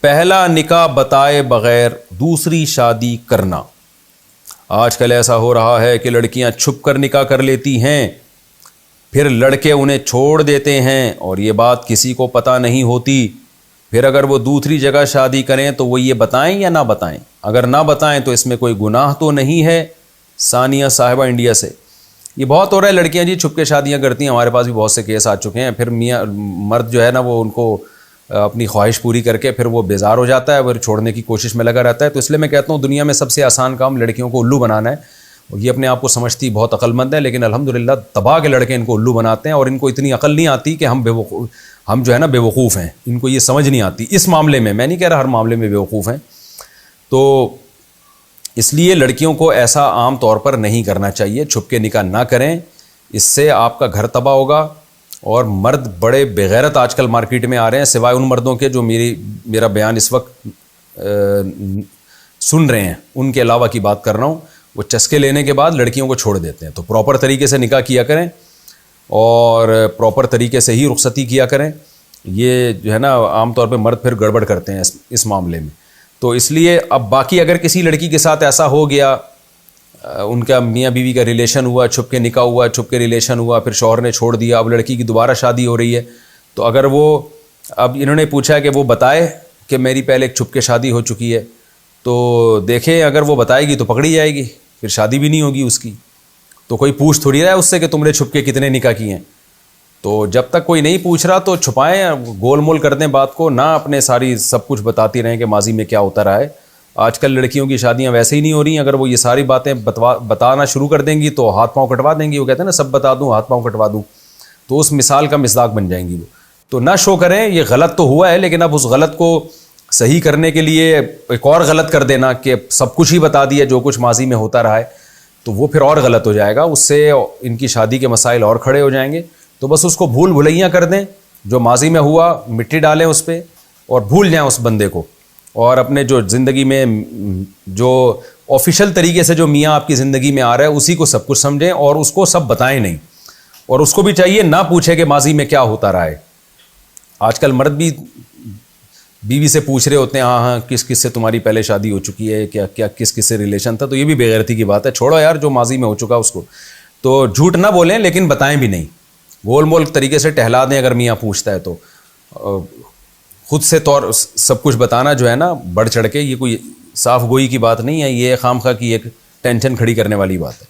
پہلا نکاح بتائے بغیر دوسری شادی کرنا۔ آج کل ایسا ہو رہا ہے کہ لڑکیاں چھپ کر نکاح کر لیتی ہیں، پھر لڑکے انہیں چھوڑ دیتے ہیں اور یہ بات کسی کو پتہ نہیں ہوتی۔ پھر اگر وہ دوسری جگہ شادی کریں تو وہ یہ بتائیں یا نہ بتائیں؟ اگر نہ بتائیں تو اس میں کوئی گناہ تو نہیں ہے؟ ثانیہ صاحبہ انڈیا سے۔ یہ بہت ہو رہا ہے، لڑکیاں جی چھپ کے شادیاں کرتی ہیں، ہمارے پاس بھی بہت سے کیس آ چکے ہیں۔ پھر میاں مرد جو ہے نا وہ ان کو اپنی خواہش پوری کر کے پھر وہ بیزار ہو جاتا ہے، پھر چھوڑنے کی کوشش میں لگا رہتا ہے۔ تو اس لیے میں کہتا ہوں دنیا میں سب سے آسان کام لڑکیوں کو الو بنانا ہے۔ اور یہ اپنے آپ کو سمجھتی بہت عقل مند ہے، لیکن الحمدللہ تباہ کے لڑکے ان کو الو بناتے ہیں، اور ان کو اتنی عقل نہیں آتی کہ ہم جو ہے نا بیوقوف ہیں، ان کو یہ سمجھ نہیں آتی اس معاملے میں نہیں کہہ رہا ہر معاملے میں بیوقوف ہیں۔ تو اس لیے لڑکیوں کو ایسا عام طور پر نہیں کرنا چاہیے، چھپ کے نکاح نہ کریں، اس سے آپ کا گھر تباہ ہوگا۔ اور مرد بڑے بغیرت آج کل مارکیٹ میں آ رہے ہیں، سوائے ان مردوں کے جو میرا بیان اس وقت سن رہے ہیں، ان کے علاوہ کی بات کر رہا ہوں۔ وہ چسکے لینے کے بعد لڑکیوں کو چھوڑ دیتے ہیں۔ تو پراپر طریقے سے نکاح کیا کریں اور پراپر طریقے سے ہی رخصتی کیا کریں۔ یہ جو ہے نا عام طور پہ مرد پھر گڑبڑ کرتے ہیں اس معاملے میں۔ تو اس لیے اب باقی اگر کسی لڑکی کے ساتھ ایسا ہو گیا، ان کا میاں بیوی کا ریلیشن ہوا، چھپ کے نکاح ہوا، چھپ کے ریلیشن ہوا، پھر شوہر نے چھوڑ دیا، اب لڑکی کی دوبارہ شادی ہو رہی ہے، تو اگر وہ اب انہوں نے پوچھا کہ وہ بتائے کہ میری پہلے ایک چھپ کے شادی ہو چکی ہے، تو دیکھیں اگر وہ بتائے گی تو پکڑی جائے گی، پھر شادی بھی نہیں ہوگی اس کی۔ تو کوئی پوچھ تھوڑی رہا ہے اس سے کہ تم نے چھپ کے کتنے نکاح کیے ہیں۔ تو جب تک کوئی نہیں پوچھ رہا تو چھپائیں، گول مول کر دیں بات کو، نہ اپنے ساری سب کچھ بتاتی رہیں کہ ماضی میں کیا ہوتا رہا ہے۔ آج کل لڑکیوں کی شادیاں ویسے ہی نہیں ہو رہی ہیں، اگر وہ یہ ساری باتیں بتانا شروع کر دیں گی تو ہاتھ پاؤں کٹوا دیں گی۔ وہ کہتے ہیں نا سب بتا دوں ہاتھ پاؤں کٹوا دوں، تو اس مثال کا مصداق بن جائیں گی وہ۔ تو نہ شو کریں، یہ غلط تو ہوا ہے، لیکن اب اس غلط کو صحیح کرنے کے لیے ایک اور غلط کر دینا کہ سب کچھ ہی بتا دیا جو کچھ ماضی میں ہوتا رہا ہے، تو وہ پھر اور غلط ہو جائے گا، اس سے ان کی شادی کے مسائل اور کھڑے ہو جائیں گے۔ تو بس اس کو بھول بھلیاں کر دیں، جو ماضی میں ہوا مٹی ڈالیں اس پہ اور بھول جائیں اس بندے کو، اور اپنے جو زندگی میں جو آفیشیل طریقے سے جو میاں آپ کی زندگی میں آ رہا ہے اسی کو سب کچھ سمجھیں، اور اس کو سب بتائیں نہیں، اور اس کو بھی چاہیے نہ پوچھے کہ ماضی میں کیا ہوتا رہا ہے۔ آج کل مرد بھی بیوی سے پوچھ رہے ہوتے ہیں ہاں کس کس سے تمہاری پہلے شادی ہو چکی ہے، کیا کس کس سے ریلیشن تھا، تو یہ بھی بے غیرتی کی بات ہے۔ چھوڑو یار جو ماضی میں ہو چکا اس کو، تو جھوٹ نہ بولیں لیکن بتائیں بھی نہیں، گول مول طریقے سے ٹہلا دیں اگر میاں پوچھتا ہے تو۔ خود سے سب کچھ بتانا جو ہے نا بڑھ چڑھ کے، یہ کوئی صاف گوئی کی بات نہیں ہے، یہ خام خواہ کی ایک ٹینشن کھڑی کرنے والی بات ہے۔